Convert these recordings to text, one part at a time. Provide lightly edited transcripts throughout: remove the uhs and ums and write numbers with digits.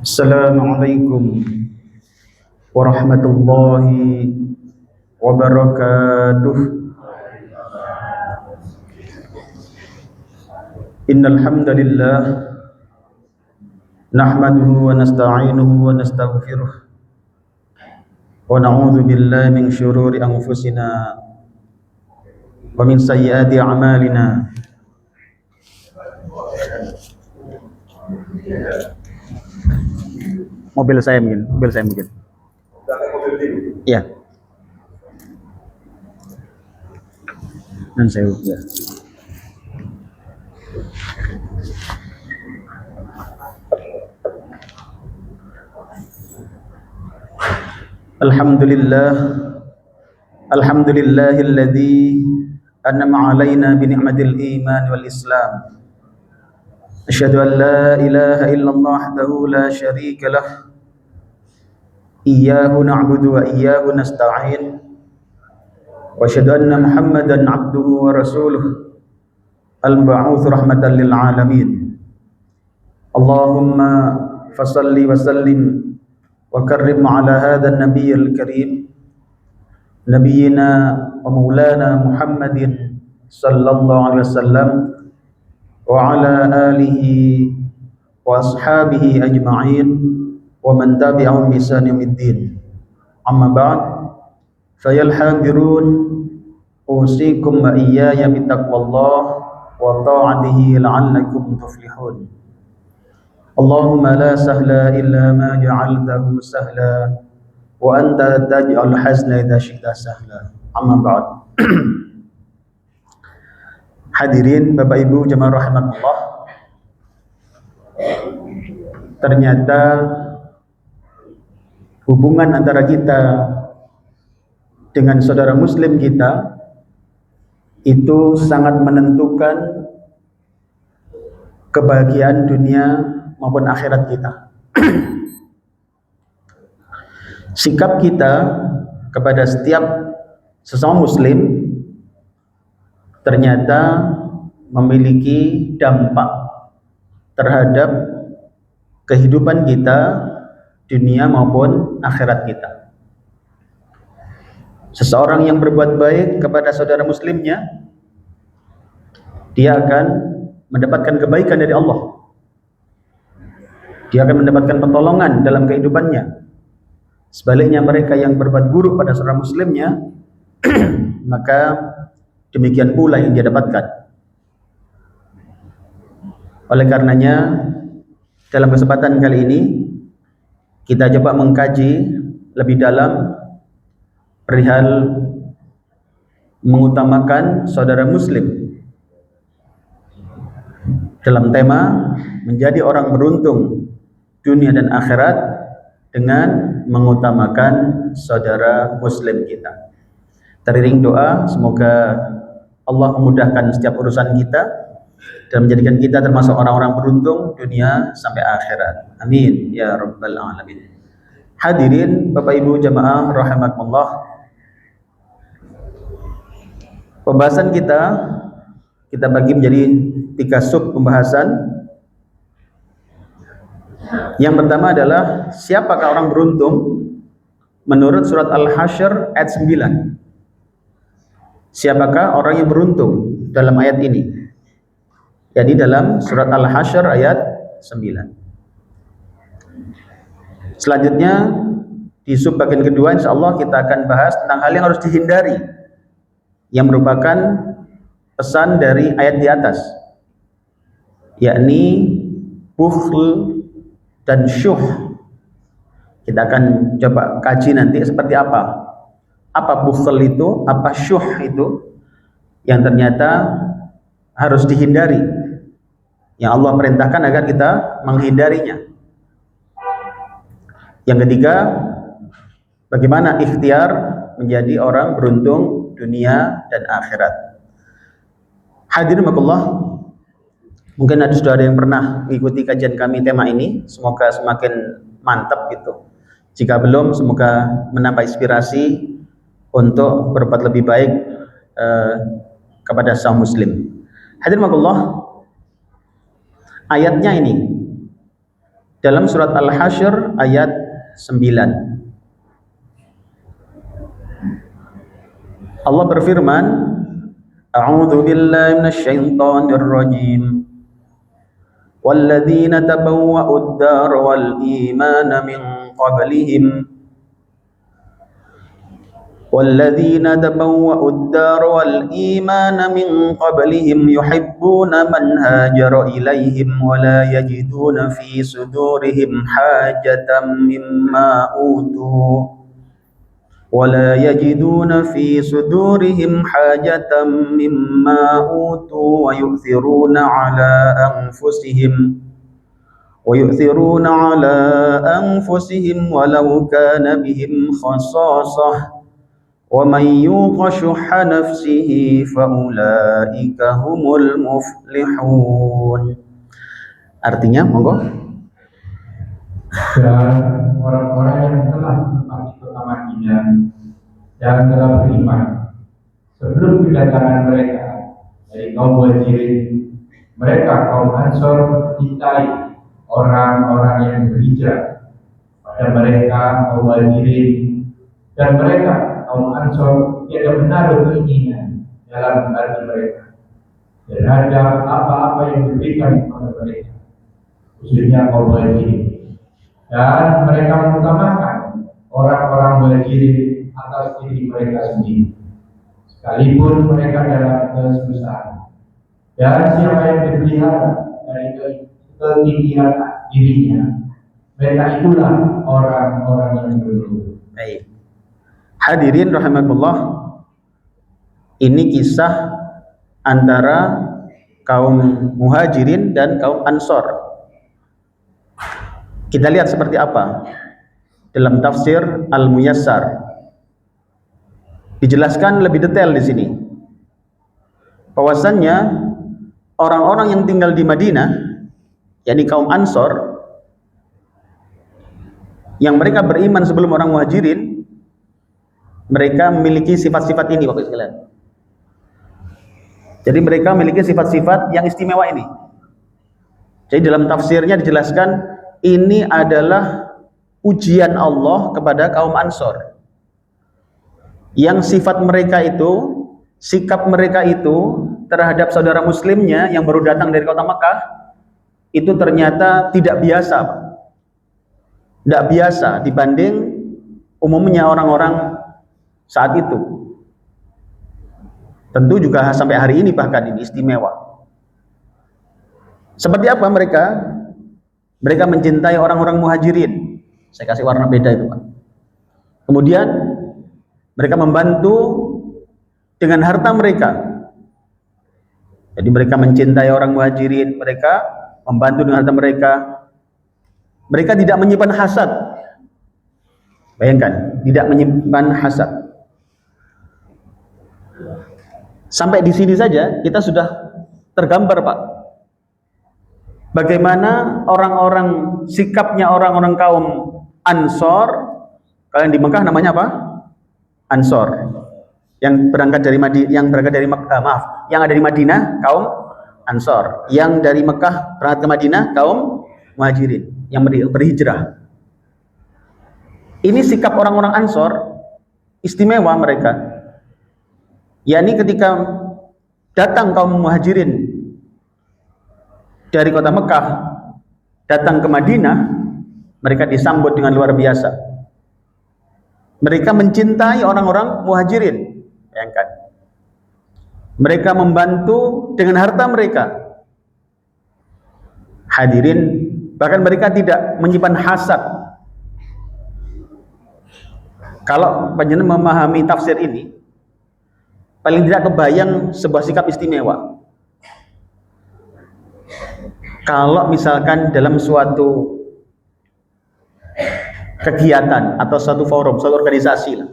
Assalamualaikum warahmatullahi wabarakatuh. Innal hamdalillah nahmaduhu wa nasta'inuhu wa nastaghfiruh wa na'udzu billahi min syururi anfusina wa min sayyiati a'malina. Mobil saya mungkin. Iya. Dan saya ya. Alhamdulillahilladzi an'ama 'alaina bi ni'matil iman wal islam. Asyhadu an la ilaha illallah wahdahu la syarika lah. Iyyahu na'budu wa iyyahu nasta'in. Wa asyhadu anna Muhammadan 'abduhu wa rasuluh al-mab'uts rahmatan lil alamin. Allahumma fashalli wa sallim wa karrim 'ala hadzal nabiyyil karim nabiyyina wa maulana Muhammadin sallallahu alaihi wasallam wa ala alihi wa ashabihi ajma'in wa man tabi'ahum bi ihsan yaumiddin. Amma ba'd, fayal hadirun usikum wa iyaya bittaqwallah wa ta'atihi la'allakum tuflihun. Allahumma la sahla illa ma ja'altahu sahla wa anta taj'al hazna idza syi'ta sahla. Amma ba'd. Hadirin Bapak Ibu jemaah rahimakumullah. Ternyata hubungan antara kita dengan saudara muslim kita itu sangat menentukan kebahagiaan dunia maupun akhirat kita. Sikap kita kepada setiap sesama muslim ternyata memiliki dampak terhadap kehidupan kita dunia maupun akhirat kita. Seseorang yang berbuat baik kepada saudara muslimnya, dia akan mendapatkan kebaikan dari Allah. Dia akan mendapatkan pertolongan dalam kehidupannya. Sebaliknya mereka yang berbuat buruk pada saudara muslimnya, maka demikian pula yang dia dapatkan. Oleh karenanya, dalam kesempatan kali ini kita coba mengkaji lebih dalam perihal mengutamakan saudara muslim dalam tema menjadi orang beruntung dunia dan akhirat dengan mengutamakan saudara muslim kita. Teriring doa semoga Allah memudahkan setiap urusan kita dan menjadikan kita termasuk orang-orang beruntung dunia sampai akhirat. Amin ya rabbal alamin. Hadirin Bapak Ibu jemaah rahimakumullah. Pembahasan kita bagi menjadi 3 sub pembahasan. Yang pertama adalah siapakah orang beruntung menurut surat Al-Hasyr ayat 9. Siapakah orang yang beruntung dalam ayat ini? Jadi dalam surat Al-Hasyr ayat 9. Selanjutnya di sub bagian kedua insyaallah kita akan bahas tentang hal yang harus dihindari yang merupakan pesan dari ayat di atas, yakni bukhl dan syuh. Kita akan coba kaji nanti seperti apa bukhl itu, apa syuh itu yang ternyata harus dihindari, yang Allah perintahkan agar kita menghindarinya. Yang ketiga, bagaimana ikhtiar menjadi orang beruntung dunia dan akhirat. Hadirin rahimakumullah, mungkin sudah ada yang pernah mengikuti kajian kami tema ini, semoga semakin mantap gitu. Jika belum, semoga menambah inspirasi untuk berbuat lebih baik kepada kaum muslim. Hadirin rahimakumullah, ayatnya ini dalam surat Al-Hasyr ayat 9. Allah berfirman, A'udzu billahi minasyaitonir rajim. Walladzina tabawwa'ud dar wal imana min qablihim والذين تبوأوا الدار والإيمان من قبلهم يحبون من هاجر إليهم ولا يجدون في صدورهم حاجة مما أوتوا ويؤثرون على أنفسهم ولو كان بهم خصاصة وَمَنْ يُوقَ شُحَّ نَفْسِهِ فَأُولَئِكَ هُمُ الْمُفْلِحُونَ. Artinya, monggo. Dan orang-orang yang telah menempati kota Madinah dan telah beriman sebelum kedatangan mereka dari kaum Muhajirin, mereka kaum Ansor mencintai orang-orang yang berhijrah pada mereka kaum Muhajirin, dan mereka kaum Ansor tidak menaruh keinginan dalam hati mereka terhadap apa-apa yang diberikan kepada mereka, khususnya kaum Muhajirin, dan mereka mengutamakan orang-orang Muhajirin atas diri mereka sendiri, sekalipun mereka dalam kesusahan. Dan siapa yang dipelihara dari ketinggian dirinya, mereka itulah orang-orang yang beruntung. Baik. Hadirin rahimakumullah, ini kisah antara kaum Muhajirin dan kaum Ansor. Kita lihat seperti apa dalam tafsir Al-Muyassar. Dijelaskan lebih detail di sini. Bahwasannya orang-orang yang tinggal di Madinah, yakni kaum Ansor, yang mereka beriman sebelum orang Muhajirin, mereka memiliki sifat-sifat ini, Bapak sekalian. Jadi mereka memiliki sifat-sifat yang istimewa ini. Jadi dalam tafsirnya dijelaskan ini adalah ujian Allah kepada kaum Ansor, yang sifat mereka itu, sikap mereka itu terhadap saudara muslimnya yang baru datang dari kota Makkah itu ternyata tidak biasa, Pak. Tidak biasa dibanding umumnya orang-orang saat itu. Tentu juga sampai hari ini bahkan ini istimewa. Seperti apa mereka? Mereka mencintai orang-orang Muhajirin. Saya kasih warna beda itu, Pak. Kemudian mereka membantu dengan harta mereka. Jadi mereka mencintai orang Muhajirin, mereka membantu dengan harta mereka. Mereka tidak menyimpan hasad. Bayangkan, tidak menyimpan hasad. Sampai di sini saja kita sudah tergambar, Pak, bagaimana orang-orang, sikapnya orang-orang kaum Ansor. Kalian di Mekah namanya apa? Ansor. Yang berangkat dari yang ada di Madinah kaum Ansor. Yang dari Mekah berangkat ke Madinah kaum Muhajirin yang berhijrah. Ini sikap orang-orang Ansor istimewa mereka. yakni ketika datang kaum Muhajirin dari kota Mekah datang ke Madinah, mereka disambut dengan luar biasa. Mereka mencintai orang-orang Muhajirin, bayangkan. Mereka membantu dengan harta mereka. Hadirin, bahkan mereka tidak menyimpan hasad. Kalau panjenengan memahami tafsir ini, paling tidak kebayang sebuah sikap istimewa. Kalau misalkan dalam suatu kegiatan atau suatu forum, suatu organisasi lah,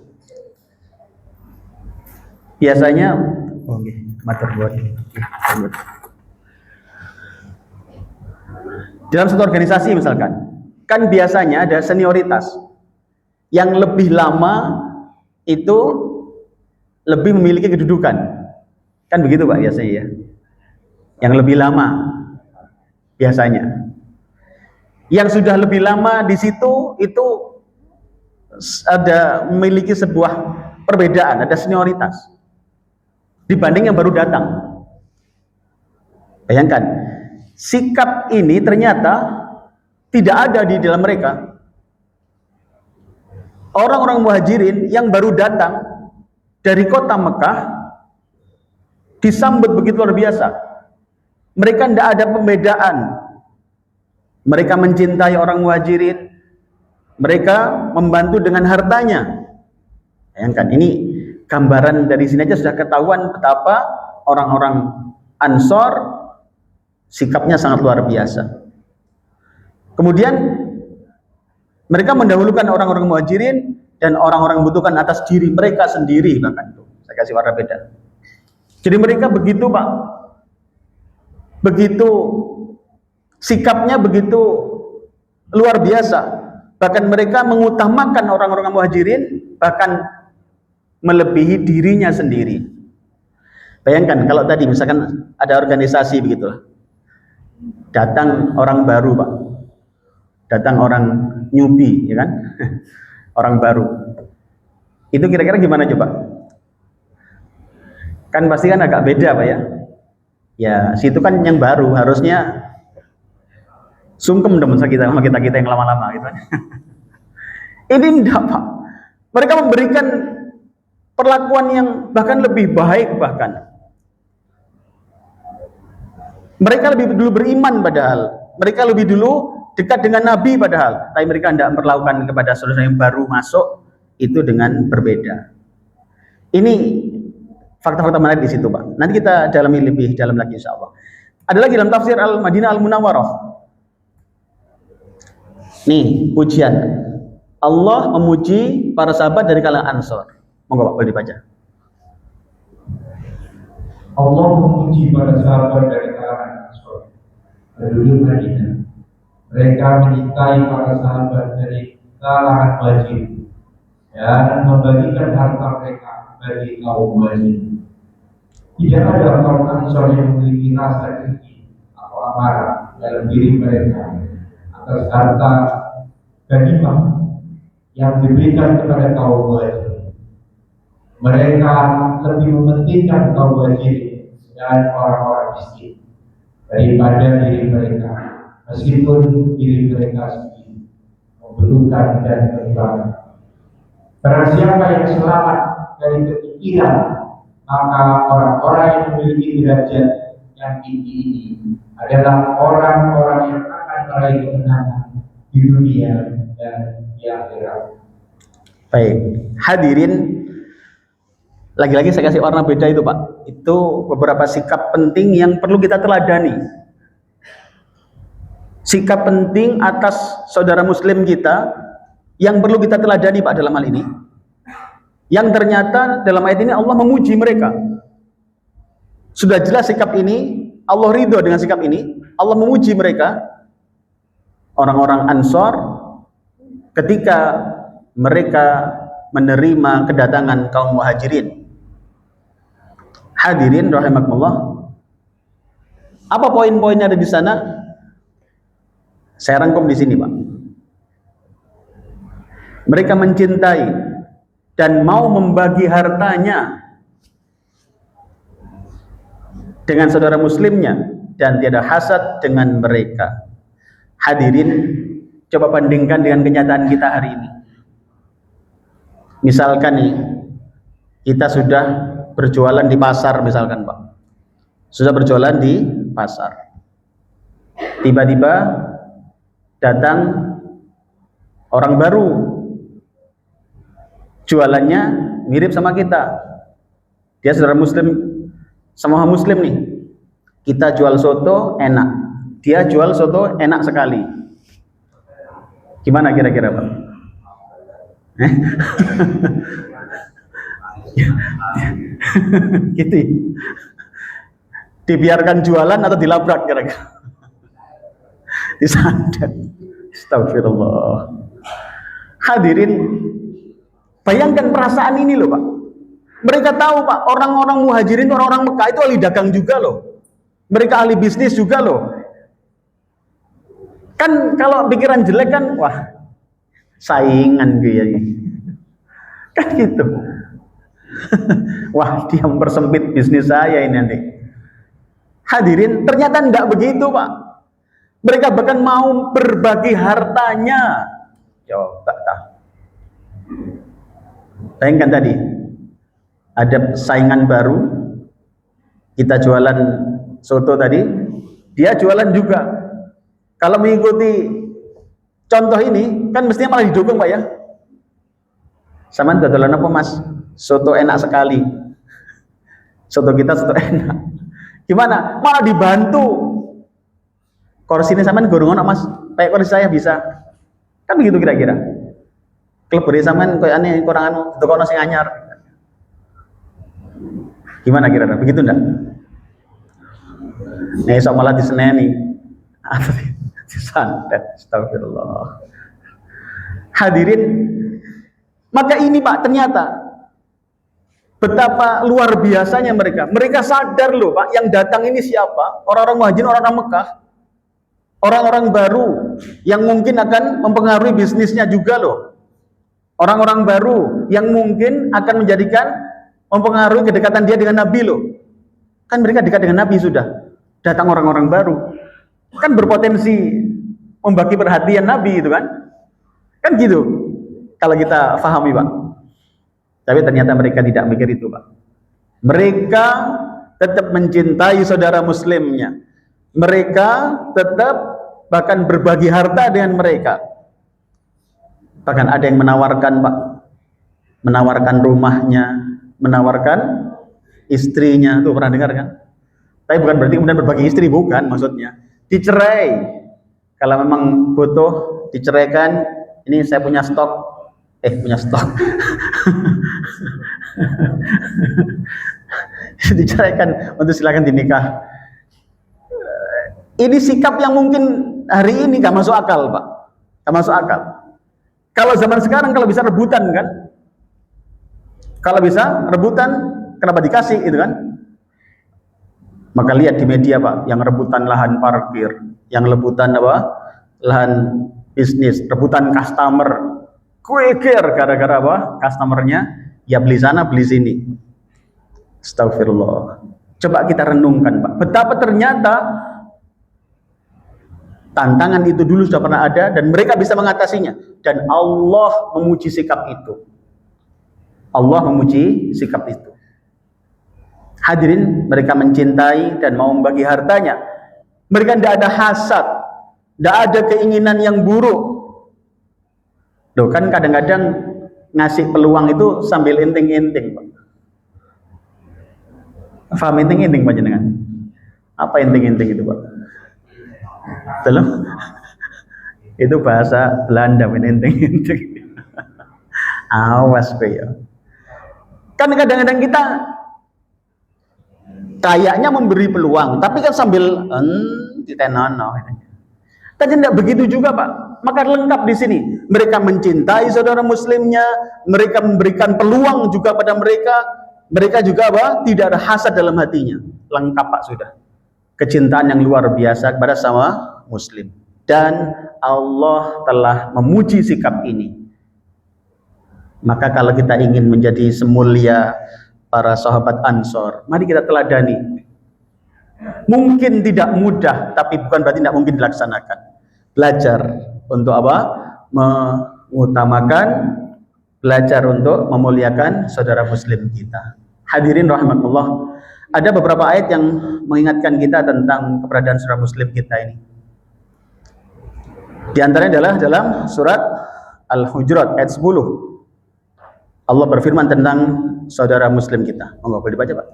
biasanya dalam suatu organisasi misalkan, kan biasanya ada senioritas. Yang lebih lama itu lebih memiliki kedudukan, kan begitu Pak biasanya ya. Yang lebih lama biasanya. Yang sudah lebih lama di situ itu ada memiliki sebuah perbedaan, ada senioritas dibanding yang baru datang. Bayangkan, sikap ini ternyata tidak ada di dalam mereka. Orang-orang muhajirin yang baru datang dari kota Mekah disambut begitu luar biasa. Mereka tidak ada pembedaan. Mereka mencintai orang muhajirin. Mereka membantu dengan hartanya. Bayangkan, ini gambaran dari sini aja sudah ketahuan betapa orang-orang Ansor sikapnya sangat luar biasa. Kemudian mereka mendahulukan orang-orang muhajirin dan orang-orang membutuhkan atas diri mereka sendiri, bahkan tuh saya kasih warna beda. Jadi mereka begitu Pak, begitu sikapnya begitu luar biasa. Bahkan mereka mengutamakan orang-orang muhajirin, bahkan melebihi dirinya sendiri. Bayangkan kalau tadi misalkan ada organisasi begitu, datang orang baru Pak, datang orang newbie, ya kan? Orang baru. Itu kira-kira gimana coba? Kan pasti kan agak beda Pak ya. Ya, situ kan yang baru, harusnya sungkem dong kita sama kita yang lama-lama gitu. Ini enggak Pak. Mereka memberikan perlakuan yang bahkan lebih baik bahkan. Mereka lebih dulu beriman padahal. Mereka lebih dulu dekat dengan Nabi padahal. Tapi mereka tidak melakukan kepada saudara yang baru masuk itu dengan berbeda. Ini fakta-fakta menarik di situ Pak. Nanti kita dalami lebih dalam lagi insya Allah. Ada lagi dalam tafsir Al-Madinah Al-Munawwarah. Nih pujian. Allah memuji para sahabat dari kalangan Ansor. Monggo Pak, boleh dibaca. Allah memuji para sahabat dari kalangan Ansor penduduk Madinah. Mereka menyintai para sahabat dari kalangan Muhajirin dan membagikan harta mereka bagi kaum Muhajirin. Tidak ada kaum Ansor yang memiliki rasa dengki atau amarah dalam diri mereka atas harta ghanimah yang diberikan kepada kaum Muhajirin. Mereka lebih mementingkan kaum Muhajirin dan orang-orang miskin daripada diri mereka, meskipun diri mereka sendiri membutuhkan dan berjuang. Barang siapa yang selamat dari kefikiran, maka orang-orang yang memiliki derajat yang tinggi ini adalah orang-orang yang akan meraih kemenangan di dunia dan di akhirat. Baik, hadirin, lagi-lagi saya kasih warna beda itu Pak. Itu beberapa sikap penting yang perlu kita teladani. Sikap penting atas saudara muslim kita yang perlu kita teladani Pak dalam hal ini. Yang ternyata dalam ayat ini Allah memuji mereka. Sudah jelas sikap ini, Allah ridho dengan sikap ini. Allah memuji mereka, orang-orang Ansor, ketika mereka menerima kedatangan kaum Muhajirin. Hadirin rahimakumullah. Apa poin-poinnya ada di sana? Saya rangkum di sini, Pak. Mereka mencintai dan mau membagi hartanya dengan saudara muslimnya dan tiada hasad dengan mereka. Hadirin, coba bandingkan dengan kenyataan kita hari ini. Misalkan nih, kita sudah berjualan di pasar misalkan Pak. Sudah berjualan di pasar. Tiba-tiba datang orang baru. Jualannya mirip sama kita. Dia saudara muslim, sama muslim nih. Kita jual soto enak. Dia jual soto enak sekali. Gimana kira-kira Pak? Gitu. Dibiarkan jualan atau dilabrak kira-kira? Disandat. Astagfirullah. Hadirin, bayangkan perasaan ini loh Pak. Mereka tahu Pak, orang-orang Muhajirin, orang-orang Mekah itu ahli dagang juga loh. Mereka ahli bisnis juga loh. Kan kalau pikiran jelek kan, wah saingan gue ya. Kan gitu. Wah, dia mempersempit bisnis saya ini nanti. Hadirin, ternyata enggak begitu, Pak. Mereka bahkan mau berbagi hartanya. Yo, tak. Bayangkan tadi, ada saingan baru, kita jualan soto tadi, dia jualan juga. Kalau mengikuti contoh ini, kan mestinya malah didukung, Pak ya. Saman dodolan apa Mas? Soto enak sekali. Soto kita soto enak. Gimana? Malah dibantu. Kursi ini saman gorong ono Mas. Kayak kursi saya bisa. Kan begitu kira-kira. Klub beri saman kayak aneh kurang anu, dokono sing anyar. Gimana kira-kira? Begitu enggak? Nih sok malah diseneni. Disantet. Astagfirullah. Hadirin, maka ini Pak, ternyata betapa luar biasanya mereka. Mereka sadar loh Pak, yang datang ini siapa? Orang-orang muhajirin, orang-orang Mekah. Orang-orang baru yang mungkin akan mempengaruhi bisnisnya juga loh. Orang-orang baru yang mungkin akan mempengaruhi kedekatan dia dengan Nabi loh. Kan mereka dekat dengan Nabi sudah. Datang orang-orang baru. Kan berpotensi membagi perhatian Nabi itu kan. Kan gitu. Kalau kita pahami Pak. Tapi ternyata mereka tidak mikir itu Pak. Mereka tetap mencintai saudara muslimnya. Mereka tetap bahkan berbagi harta dengan mereka. Bahkan ada yang menawarkan Pak. Menawarkan rumahnya. Menawarkan istrinya. Tuh pernah dengar kan? Tapi bukan berarti kemudian berbagi istri. Bukan maksudnya. Dicerai. Kalau memang butuh diceraikan. Ini saya punya stok. Punya stok. Diceraikan untuk silakan dinikah. Ini sikap yang mungkin hari ini gak masuk akal Pak. Gak masuk akal. Kalau zaman sekarang kalau bisa rebutan kan. Kalau bisa rebutan kenapa dikasih itu kan. Maka lihat di media Pak. Yang rebutan lahan parkir. Yang rebutan apa? Lahan bisnis. Rebutan customer. Kueker gara-gara apa? Customernya ya beli sana beli sini. Astagfirullah. Coba kita renungkan Pak. Betapa ternyata tantangan itu dulu sudah pernah ada dan mereka bisa mengatasinya. Dan Allah memuji sikap itu. Allah memuji sikap itu. Hadirin, mereka mencintai dan mau membagi hartanya. Mereka tidak ada hasad, tidak ada keinginan yang buruk. Loh kan kadang-kadang ngasih peluang itu sambil inting-inting Pak. Paham inting-inting Pak jenengan? Apa inting-inting itu Pak? Belum? Itu bahasa Belanda inting-inting. Awas Pak ya. Kan kadang-kadang kita kayaknya memberi peluang, tapi kan sambil ditenono. Tapi tidak begitu juga Pak. Maka lengkap di sini. Mereka mencintai saudara muslimnya, mereka memberikan peluang juga pada mereka. Mereka juga apa? Tidak ada hasad dalam hatinya. Lengkap Pak sudah. Kecintaan yang luar biasa kepada sama muslim. Dan Allah telah memuji sikap ini. Maka kalau kita ingin menjadi semulia para sahabat Ansor, mari kita teladani. Mungkin tidak mudah, tapi bukan berarti tidak mungkin dilaksanakan. Belajar untuk apa? Mengutamakan, belajar untuk memuliakan saudara muslim kita. Hadirin rahimakumullah, ada beberapa ayat yang mengingatkan kita tentang keberadaan saudara muslim kita ini. Di antaranya adalah dalam surat Al-Hujurat ayat 10. Allah berfirman tentang saudara muslim kita. Monggo boleh dibaca Pak.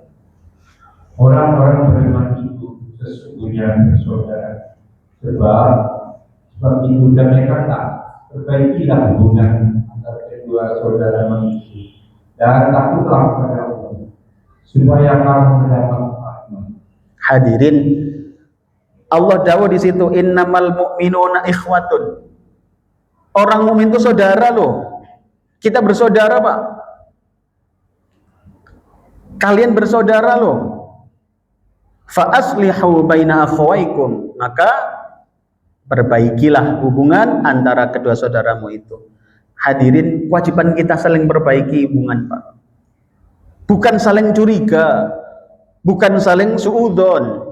Orang-orang beriman itu sesungguhnya bersaudara. Sebab itu dan mereka tak perbaikilah hubungan antara kedua saudara manusia dan takutlah kepada Allah supaya kamu mendapat rahmat. Hadirin, Allah dawuh di situ innamal mu'minuna ikhwatun. Orang mukmin itu saudara loh. Kita bersaudara Pak. Kalian bersaudara loh. Fa aslihu baina akhawaikum. Maka Perbaikilah hubungan antara kedua saudaramu itu. Hadirin, kewajiban kita saling perbaiki hubungan, Pak. Bukan saling curiga, bukan saling suudzon.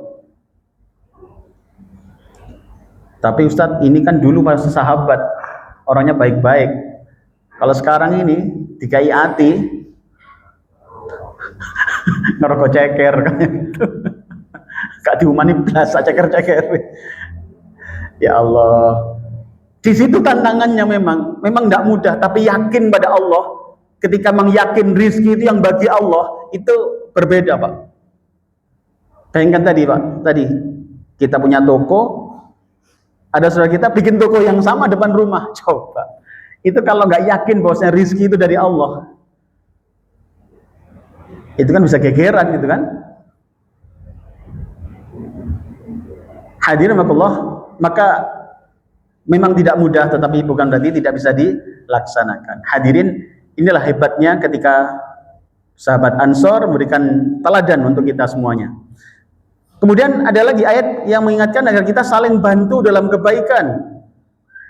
Tapi Ustadz, ini kan dulu masih sahabat, orangnya baik-baik. Kalau sekarang ini dikai hati, ngerokok ceker kayak gitu. Gak diumani belas ceker-ceker. Ya Allah, di situ tantangannya memang tidak mudah, tapi yakin pada Allah. Ketika memang yakin rizki itu yang bagi Allah, itu berbeda, Pak. Bayangkan tadi kita punya toko, ada saudara kita bikin toko yang sama depan rumah, coba. Itu kalau nggak yakin bahwasanya rizki itu dari Allah, itu kan bisa gegeran gitu kan. Hadirin Allah, maka memang tidak mudah, tetapi bukan berarti tidak bisa dilaksanakan. Hadirin, inilah hebatnya ketika sahabat Ansor memberikan teladan untuk kita semuanya. Kemudian ada lagi ayat yang mengingatkan agar kita saling bantu dalam kebaikan.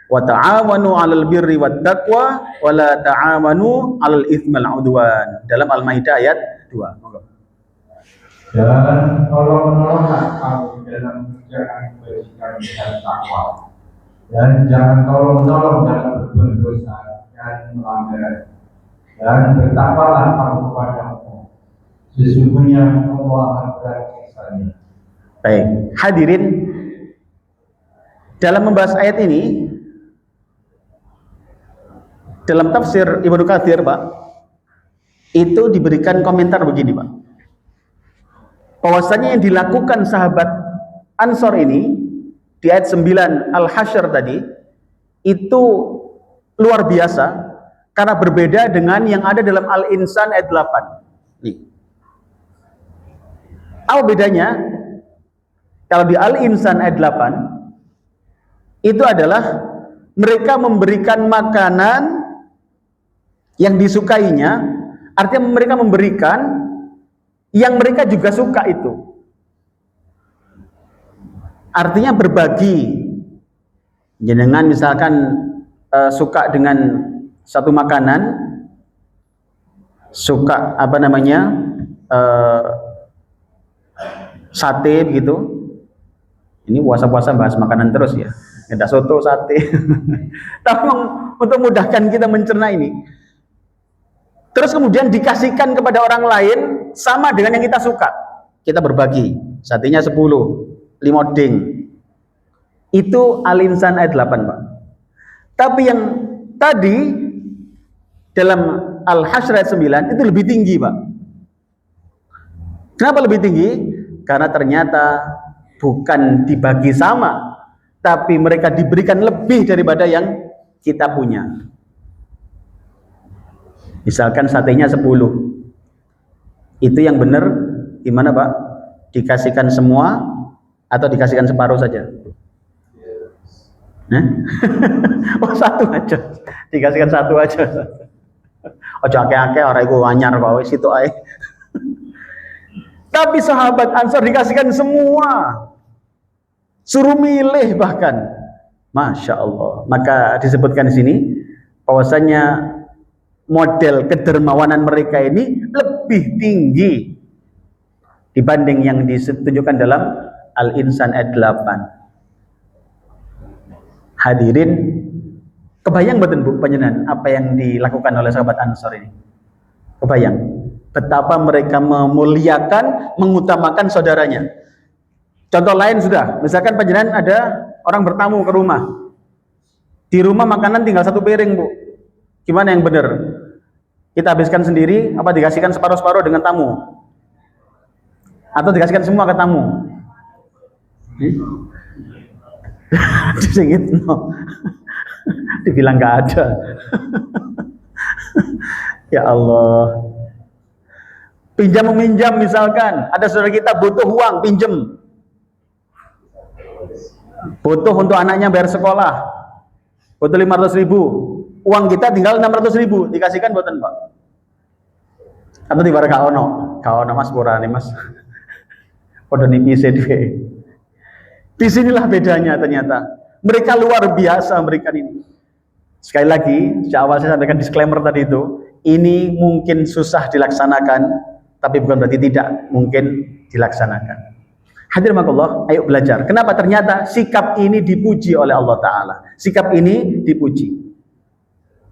Wa ta'awanu 'alal birri wat taqwa wa la ta'awanu 'alal itsmi wal 'udwan. Dalam Al-Maidah ayat 2. Dan tolong-menolonglah kamu dalam mengerjakan kebajikan dan takwa. Dan jangan tolong-menolong dalam berbuat dosa dan melanggar. Dan bertakwalah kamu kepada Allah. Sesungguhnya Allah akan berat siksanya. Baik, hadirin, dalam membahas ayat ini, dalam tafsir Ibnu Katsir, Pak, itu diberikan komentar begini, Pak. Bahwasanya yang dilakukan sahabat Ansor ini di ayat 9 Al-Hasyr tadi itu luar biasa karena berbeda dengan yang ada dalam Al-Insan ayat 8. Nih. Apa bedanya? Kalau di Al-Insan ayat 8 itu adalah mereka memberikan makanan yang disukainya, artinya mereka memberikan yang mereka juga suka itu. Artinya berbagi. Jenengan misalkan suka dengan satu makanan, suka sate begitu. Ini puasa-puasa bahas makanan terus ya. Ada soto, sate. Tapi untuk mudahkan kita mencerna ini. Terus kemudian dikasihkan kepada orang lain sama dengan yang kita suka. Kita berbagi. Satenya 10, 5 ding. Itu Al-Insan ayat 8, Pak. Tapi yang tadi dalam Al-Hasyr ayat 9 itu lebih tinggi, Pak. Kenapa lebih tinggi? Karena ternyata bukan dibagi sama, tapi mereka diberikan lebih daripada yang kita punya. Misalkan satenya 10, itu yang benar gimana, Pak? Dikasihkan semua atau dikasihkan separuh saja? Nah? Oh, satu aja, dikasihkan satu aja. Ojo akeh-akeh orang iku anyar kok wis situ ae. Tapi sahabat Ansor dikasihkan semua, suruh milih bahkan, masya Allah. Maka disebutkan di sini bahwasanya model kedermawanan mereka ini lebih tinggi dibanding yang ditunjukkan dalam Al-Insan ayat 8. Hadirin, kebayang betul Bu panjenengan apa yang dilakukan oleh sahabat Ansor ini? Kebayang betapa mereka memuliakan, mengutamakan saudaranya. Contoh lain sudah, misalkan panjenengan ada orang bertamu ke rumah. Di rumah makanan tinggal 1 piring, Bu. Gimana yang benar? Kita habiskan sendiri apa dikasihkan separuh-separuh dengan tamu? Atau dikasihkan semua ke tamu? Disingit no. Dibilang nggak ada. Ya Allah. Pinjam meminjam misalkan, ada saudara kita butuh uang, pinjam. Butuh untuk anaknya bayar sekolah. Butuh 500.000. Uang kita tinggal 600.000, dikasihkan buatan, Pak. Atau di barang kaono Mas purane Mas. Padha nipise dhewe. Di sinilah bedanya ternyata. Mereka luar biasa memberikan ini. Sekali lagi, sejak awal saya sampaikan disclaimer tadi itu, ini mungkin susah dilaksanakan, tapi bukan berarti tidak mungkin dilaksanakan. Hadirin Allah, ayo belajar. Kenapa ternyata sikap ini dipuji oleh Allah Ta'ala? Sikap ini dipuji.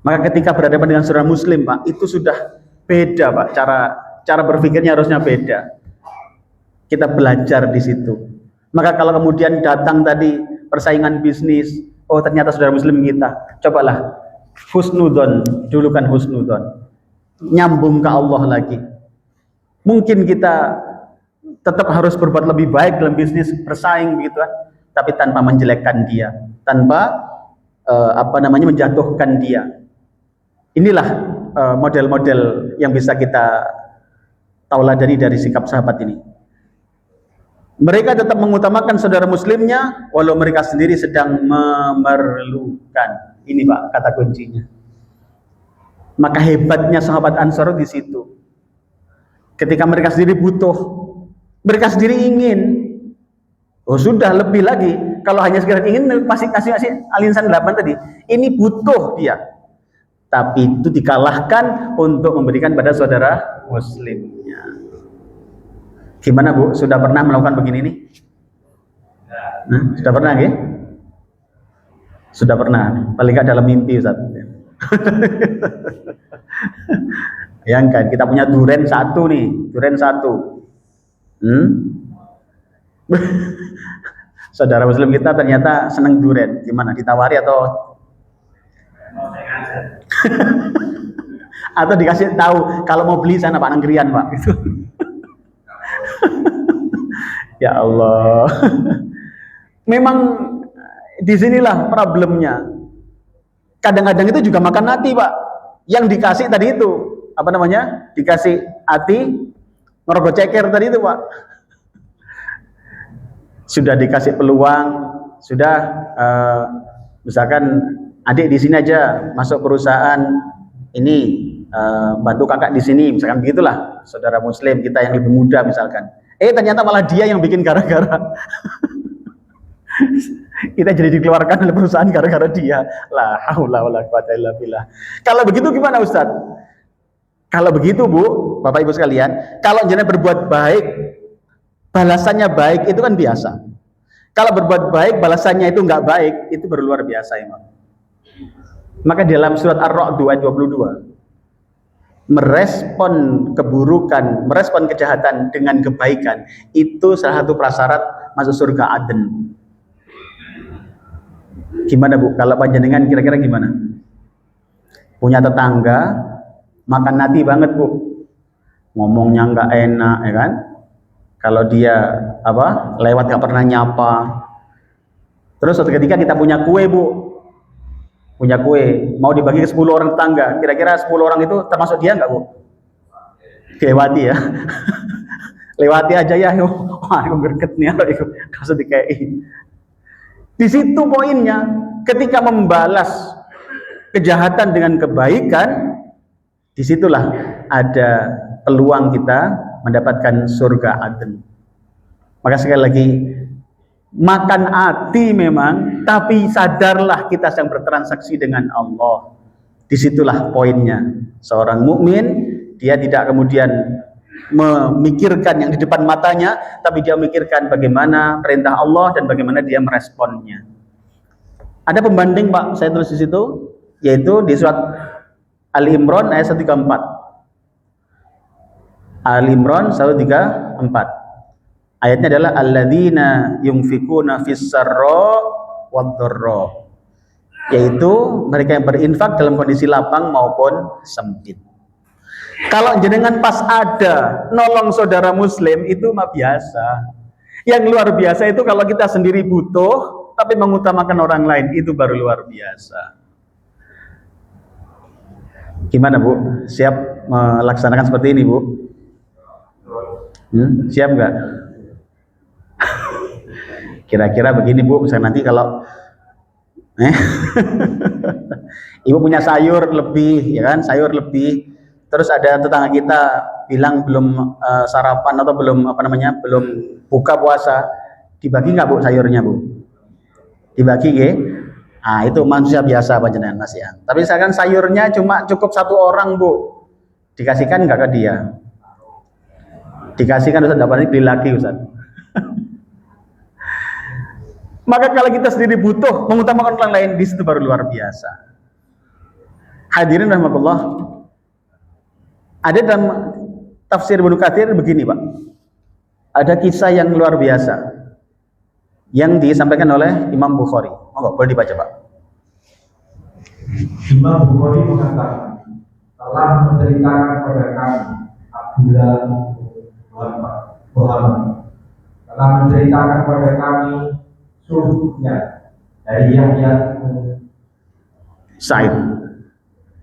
Maka ketika berhadapan dengan saudara muslim, Pak, itu sudah beda, Pak. Cara berpikirnya harusnya beda. Kita belajar di situ. Maka kalau kemudian datang tadi persaingan bisnis, oh ternyata saudara muslim kita, cobalah husnudon, dulu kan husnudon, nyambung ke Allah lagi. Mungkin kita tetap harus berbuat lebih baik dalam bisnis, bersaing begitu kan, tapi tanpa menjelekkan dia, tanpa menjatuhkan dia. Inilah model-model yang bisa kita tauladani dari sikap sahabat ini. Mereka tetap mengutamakan saudara muslimnya walau mereka sendiri sedang memerlukan. Ini Pak kata kuncinya. Maka hebatnya sahabat Ansar di situ. Ketika mereka sendiri butuh, mereka sendiri ingin, oh sudah lebih lagi. Kalau hanya sekedar ingin masih kasih Al-Insan 8 tadi. Ini butuh dia. Tapi itu dikalahkan untuk memberikan pada saudara muslimnya. Gimana Bu? Sudah pernah melakukan begini nih? Sudah pernah ya? Sudah pernah. Paling nggak dalam mimpi Ustaz. Yang kan kita punya duren satu nih, duren satu. Saudara muslim kita ternyata seneng duren. Gimana? Ditawari atau atau dikasih tahu kalau mau beli sana Pak Nanggrian Pak gitu. Ya Allah. Memang disinilah problemnya. Kadang-kadang itu juga makan hati Pak. Yang dikasih tadi itu apa namanya? Dikasih hati ngerogoh ceker tadi itu Pak. Sudah dikasih peluang, sudah misalkan adik di sini aja masuk perusahaan ini, bantu kakak di sini, misalkan begitulah saudara muslim kita yang lebih muda misalkan. Ternyata malah dia yang bikin gara-gara. Kita jadi dikeluarkan oleh perusahaan gara-gara dia. La haula wala quwata illa billah. Kalau begitu gimana Ustaz? Kalau begitu Bu, Bapak Ibu sekalian, kalau jenengan berbuat baik, balasannya baik itu kan biasa. Kalau berbuat baik, balasannya itu enggak baik, itu baru luar biasa ya. Maka dalam surat Ar-Ra'd ayat 22, merespon keburukan, merespon kejahatan dengan kebaikan, itu salah satu prasyarat masuk surga Aden. Gimana Bu? Kalau panjenengan kira-kira gimana? Punya tetangga, makan hati banget Bu, ngomongnya nggak enak, ya kan? Kalau dia lewat nggak pernah nyapa. Terus suatu ketika kita punya kue Bu, punya kue, mau dibagi ke 10 orang tetangga, kira-kira 10 orang itu termasuk dia nggak Bu? Dilewati ya. Lewati aja ya. Wah, aku greget nih aku kasih dikei. Di situ poinnya, ketika membalas kejahatan dengan kebaikan, disitulah ada peluang kita mendapatkan surga Aden. Maka sekali lagi, makan hati memang, tapi sadarlah kita sedang bertransaksi dengan Allah. Disitulah poinnya. Seorang mukmin, dia tidak kemudian memikirkan yang di depan matanya, tapi dia memikirkan bagaimana perintah Allah dan bagaimana dia meresponnya. Ada pembanding Pak, saya tulis di situ, yaitu di surat Ali Imran ayat 134. Ali Imran 134. Ayatnya adalah alladzina yunfikuna fis sarra wad dharra, yaitu mereka yang berinfak dalam kondisi lapang maupun sempit. Kalau jenengan pas ada nolong saudara muslim itu mah biasa. Yang luar biasa itu kalau kita sendiri butuh tapi mengutamakan orang lain, itu baru luar biasa. Gimana Bu? Siap melaksanakan seperti ini Bu? Siap nggak? Kira-kira begini Bu, misalnya nanti kalau Ibu punya sayur lebih, ya kan? Sayur lebih. Terus ada tetangga kita bilang belum sarapan atau belum belum buka puasa, dibagi nggak Bu sayurnya Bu? Dibagi nggih. Nah, itu manusia biasa panjenengan Mas ya. Tapi misalkan sayurnya cuma cukup 1 orang, Bu. Dikasihkan enggak ke dia? Dikasihkan Ustaz, dapat beli lagi Ustaz. Maka kalau kita sendiri butuh mengutamakan orang lain, di situ baru luar biasa. Hadirin rahmatullah. Ada dalam tafsir Ibnu Katsir begini, Pak. Ada kisah yang luar biasa yang disampaikan oleh Imam Bukhari. Monggo, boleh dibaca, Pak. Imam Bukhari mengatakan, telah menceritakan kepada kami Abdullah Muhammad telah menceritakan kepada kami Sufyan dari Yahya Sa'id.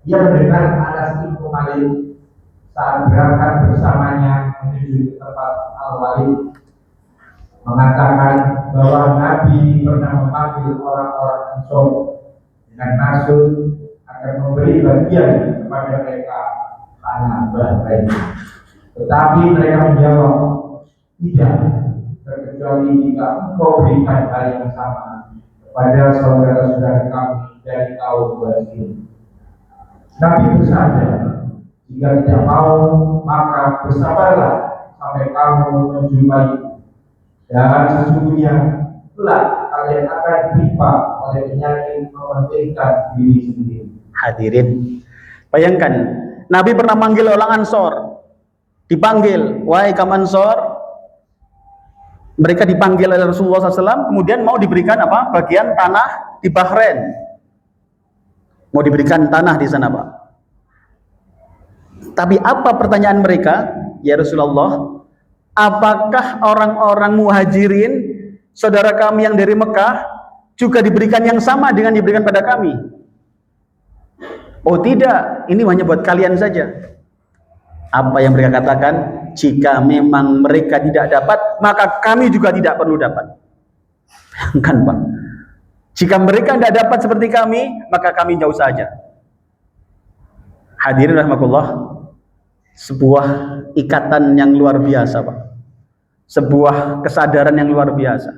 Ia mendengar Anas bin Malik saat berangkat bersamanya menuju ke tempat Al-Walid mengatakan bahwa Nabi pernah memanggil orang-orang Ansor dengan maksud akan memberi bagian kepada mereka tanah Bahrain. Tetapi mereka menjawab, tidak, terkecuali jika engkau berikan hal yang sama kepada saudara-saudara kami dari kaum Basir. Nabi bersabda, jika tidak mau, maka bersabarlah sampai kamu menjumpai. Dan sesungguhnya kelak kalian akan ditimpa oleh penyakit mementingkan diri sendiri. Hadirin, bayangkan Nabi pernah manggil orang Ansor, dipanggil, wahai kaum Ansor. Mereka dipanggil oleh Rasulullah SAW, kemudian mau diberikan apa? Bagian tanah di Bahrain. Mau diberikan tanah di sana, Pak. Tapi apa pertanyaan mereka? Ya Rasulullah, apakah orang-orang muhajirin, saudara kami yang dari Mekah, juga diberikan yang sama dengan diberikan pada kami? Oh tidak, ini hanya buat kalian saja. Apa yang mereka katakan? Jika memang mereka tidak dapat, maka kami juga tidak perlu dapat. Kan Pak? Jika mereka tidak dapat seperti kami, maka kami jauh saja. Hadirin rahmatullah, sebuah ikatan yang luar biasa, Pak. Sebuah kesadaran yang luar biasa.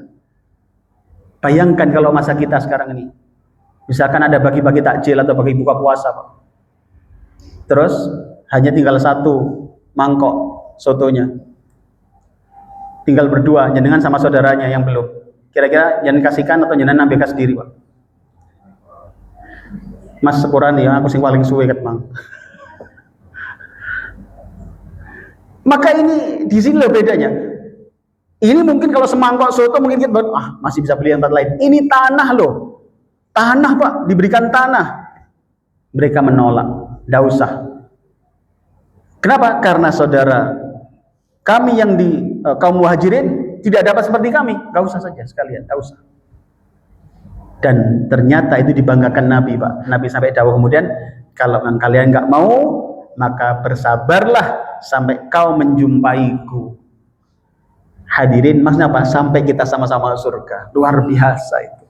Bayangkan kalau masa kita sekarang ini, misalkan ada bagi-bagi takjil atau bagi buka puasa, Pak. Terus hanya tinggal 1 mangkok sotonya. Tinggal berdua, jenengan sama saudaranya yang belum. Kira-kira jangan kasihkan atau jangan ambilkan sendiri, Pak? Mas sepurani ya, aku sing paling suwe ket mang. Maka ini di sini loh bedanya. Ini mungkin kalau semangkok soto mungkin kita masih bisa beli tempat lain. Ini tanah loh. Tanah, Pak, diberikan tanah. Mereka menolak, enggak usah. Kenapa? Karena saudara kami yang di kaum muhajirin tidak dapat seperti kami, enggak usah saja sekalian, enggak usah. Dan ternyata itu dibanggakan Nabi, Pak. Nabi sampai dawuh kemudian, kalau kalian enggak mau, maka bersabarlah sampai kau menjumpaiku. Hadirin, maksudnya apa? Sampai kita sama-sama surga. Luar biasa itu.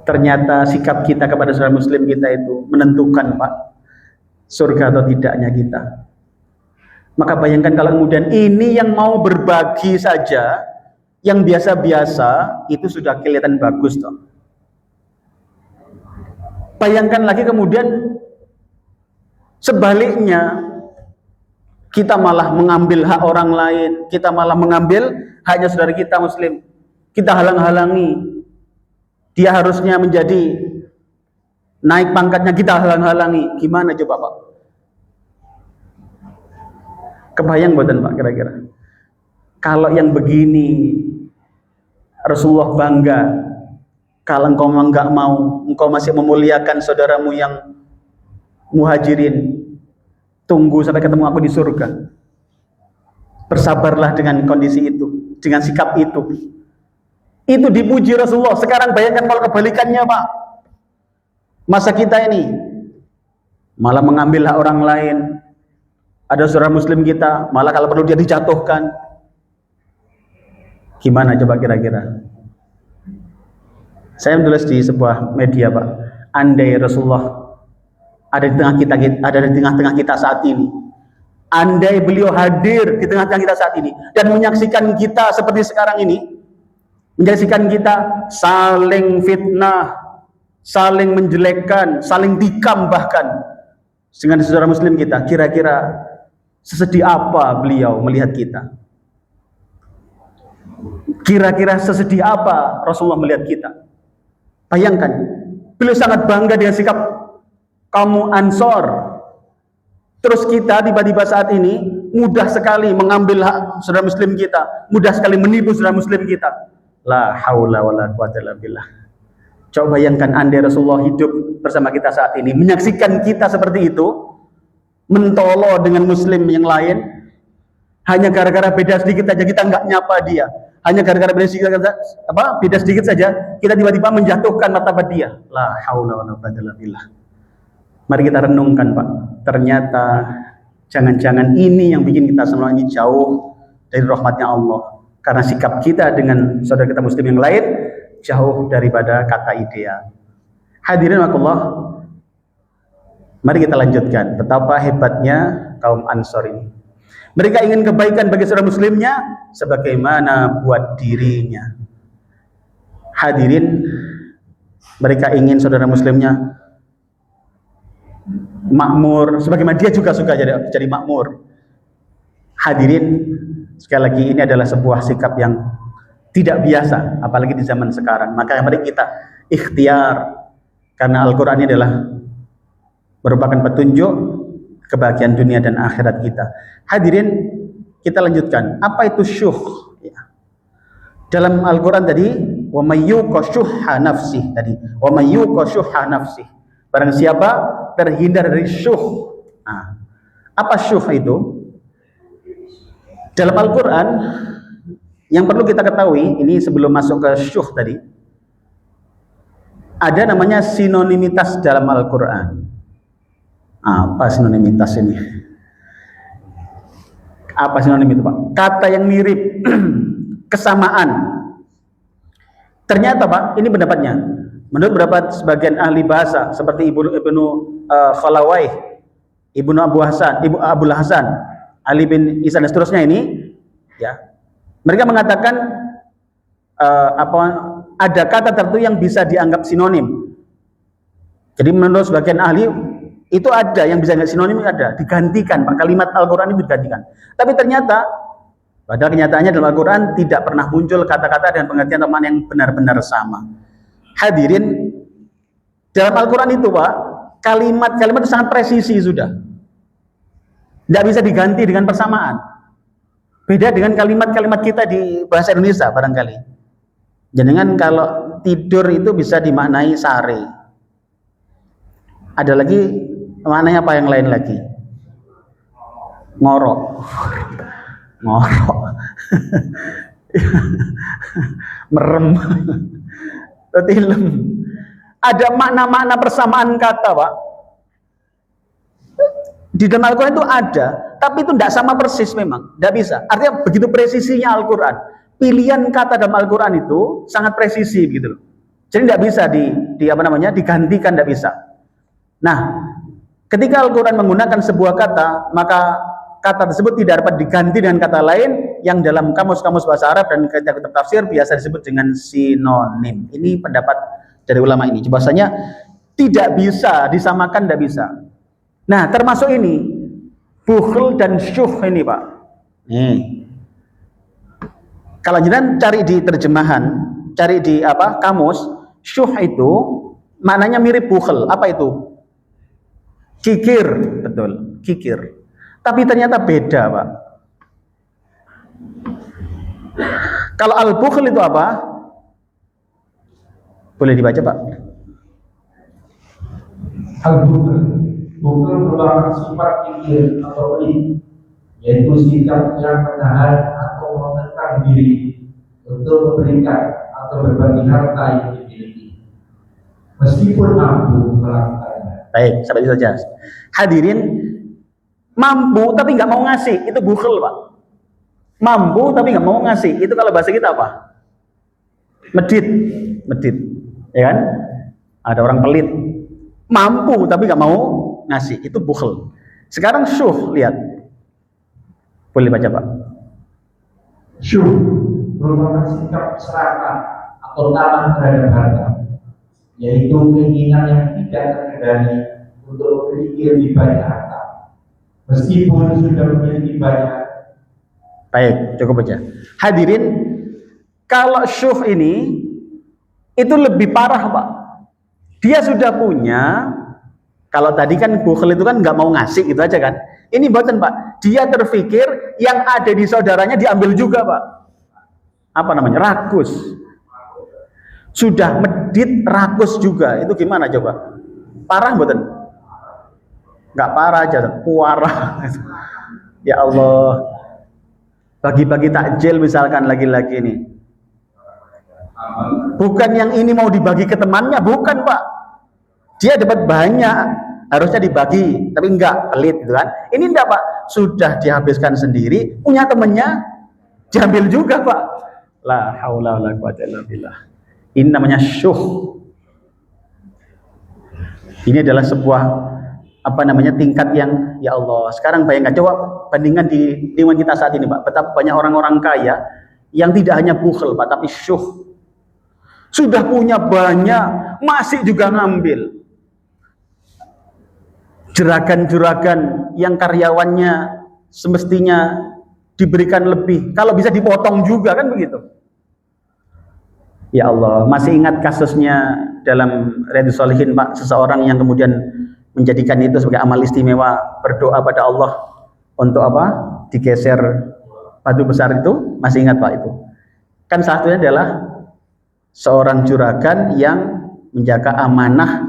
Ternyata sikap kita kepada saudara muslim kita itu menentukan, Pak, surga atau tidaknya kita. Maka bayangkan kalau kemudian ini yang mau berbagi saja, yang biasa-biasa, itu sudah kelihatan bagus toh. Bayangkan lagi kemudian sebaliknya, kita malah mengambil hak orang lain, kita malah mengambil haknya saudara kita muslim. Kita halang-halangi. Dia harusnya menjadi naik pangkatnya, kita halang-halangi. Gimana coba, Pak? Kebayang buatan, Pak, kira-kira? Kalau yang begini Rasulullah bangga, kalau engkau memang enggak mau, engkau masih memuliakan saudaramu yang muhajirin, tunggu sampai ketemu aku di surga. Bersabarlah dengan kondisi itu, dengan sikap itu. Itu dipuji Rasulullah. Sekarang bayangkan kalau kebalikannya, Pak. Masa kita ini malah mengambil hak orang lain. Ada saudara muslim kita, malah kalau perlu dia dijatuhkan. Gimana coba kira-kira? Saya menulis di sebuah media, Pak. Andai Rasulullah ada di tengah-tengah kita saat ini. Andai beliau hadir di tengah-tengah kita saat ini dan menyaksikan kita seperti sekarang ini, menyaksikan kita saling fitnah, saling menjelekkan, saling tikam bahkan dengan saudara muslim kita. Kira-kira sesedih apa beliau melihat kita? Kira-kira sesedih apa Rasulullah melihat kita? Bayangkan, beliau sangat bangga dengan sikap kaum Ansor. Terus kita tiba-tiba saat ini mudah sekali mengambil hak saudara muslim kita, mudah sekali menipu saudara muslim kita. La haula wala quwata illa billah. Coba bayangkan andai Rasulullah hidup bersama kita saat ini, menyaksikan kita seperti itu, mentolo dengan muslim yang lain, hanya gara-gara beda sedikit saja kita nggak nyapa dia, hanya gara-gara beda sedikit saja kita tiba-tiba menjatuhkan martabat dia. La haula wala quwata illa billah. Mari kita renungkan, Pak. Ternyata jangan-jangan ini yang bikin kita semua ini jauh dari rahmatnya Allah, karena sikap kita dengan saudara kita muslim yang lain jauh daripada kata ideal. Hadirin wakullah, mari kita lanjutkan betapa hebatnya kaum Ansor ini. Mereka ingin kebaikan bagi saudara muslimnya sebagaimana buat dirinya. Hadirin, mereka ingin saudara muslimnya makmur sebagaimana dia juga suka jadi makmur. Hadirin, sekali lagi ini adalah sebuah sikap yang tidak biasa, apalagi di zaman sekarang. Maka mari kita ikhtiar, karena Al-Quran ini adalah merupakan petunjuk kebahagiaan dunia dan akhirat kita. Hadirin, kita lanjutkan. Apa itu syuh? Dalam Al-Quran tadi, wa may yuqa syuhha nafsih tadi. Wa may yuqa syuhha nafsih. Barang siapa terhindar dari syuh. Nah, apa syuh itu? Dalam Al-Quran, yang perlu kita ketahui, ini sebelum masuk ke syuh tadi, ada namanya sinonimitas dalam Al-Quran. Apa sinonimitas ini? Apa sinonim itu, Pak? Kata yang mirip, kesamaan. Ternyata, Pak, ini pendapatnya. Menurut beberapa sebagian ahli bahasa seperti Ibnu Khalawai, Ibnu Abul Hasan, Ali bin Ihsan dan seterusnya ini, ya, mereka mengatakan ada kata tertentu yang bisa dianggap sinonim. Jadi menurut sebagian ahli itu ada yang bisa dianggap sinonim, ada digantikan, Pak, kalimat Al-Quran itu digantikan. Tapi ternyata pada kenyataannya dalam Al-Quran tidak pernah muncul kata-kata dengan pengertian teman yang benar-benar sama. Hadirin, dalam Al-Quran itu, Pak, kalimat-kalimat itu sangat presisi sudah. Tidak bisa diganti dengan persamaan. Beda dengan kalimat-kalimat kita di bahasa Indonesia barangkali. Jangan kalau tidur itu bisa dimaknai sare. Ada lagi maknanya apa yang lain lagi? Ngorok. Ngorok. Merem. Tilem. Ada makna-makna persamaan kata, Pak. Di dalam Al-Quran itu ada, tapi itu tidak sama persis memang, tidak bisa. Artinya begitu presisinya Al-Quran. Pilihan kata dalam Al-Quran itu sangat presisi begitu loh. Jadi tidak bisa digantikan, tidak bisa. Nah, ketika Al-Quran menggunakan sebuah kata, maka kata tersebut tidak dapat diganti dengan kata lain yang dalam kamus-kamus bahasa Arab dan kitab tafsir biasa disebut dengan sinonim. Ini pendapat dari ulama ini. Bahasanya tidak bisa disamakan, tidak bisa. Nah, termasuk ini bukhl dan syuh ini, Pak. Nih. Kalau jangan cari di terjemahan, cari di kamus, syuh itu maknanya mirip bukhl. Apa itu? Kikir, betul, kikir. Tapi ternyata beda, Pak. Kalau al-bukhl itu apa? Boleh dibaca, Pak? Al-bukhl merupakan sifat kikir atau pelit, yaitu sikap yang menahan atau menekan diri untuk memberikan atau berbagi harta yang dimiliki, meskipun mampu melakukannya. Baik, sampai itu saja. Hadirin, mampu tapi nggak mau ngasih, itu bukhl, Pak. Mampu tapi nggak mau ngasih, itu kalau bahasa kita apa? Medit, ya kan? Ada orang pelit, mampu tapi nggak mau ngasih, itu bukhl. Sekarang syuh, lihat, boleh baca, Pak? Syuh merupakan sikap serakah atau tamak terhadap harta, yaitu keinginan yang tidak terkendali untuk memiliki lebih banyak harta, meskipun sudah memiliki banyak. Baik, cukup aja. Hadirin, kalau syuh ini itu lebih parah, Pak. Dia sudah punya. Kalau tadi kan bukhil itu kan nggak mau ngasih gitu aja kan. Ini buatan Pak. Dia terpikir yang ada di saudaranya diambil juga Pak. Apa namanya? Rakus. Sudah medit rakus juga. Itu gimana coba? Parah buatan? Nggak parah aja, puarah. Ya Allah. Bagi-bagi takjil misalkan lagi-lagi nih. Bukan yang ini mau dibagi ke temannya, bukan Pak. Dia dapat banyak, harusnya dibagi, tapi enggak, pelit gitu kan. Ini enggak Pak, sudah dihabiskan sendiri, punya temennya, diambil juga Pak. La haula wala quwata illa billah. Ini namanya syuh. Ini adalah sebuah tingkat yang ya Allah. Sekarang bayangkan, coba bandingkan di lingkungan kita saat ini Pak, betapa banyak orang-orang kaya yang tidak hanya bukhil Pak, tapi syuh. Sudah punya banyak, masih juga ngambil. Juragan-juragan yang karyawannya semestinya diberikan lebih, kalau bisa dipotong juga kan begitu. Ya Allah, masih ingat kasusnya dalam Riyadhus Shalihin Pak, seseorang yang kemudian menjadikan itu sebagai amal istimewa, berdoa pada Allah untuk apa? Digeser batu besar itu, masih ingat Pak itu. Kan satunya adalah seorang juragan yang menjaga amanah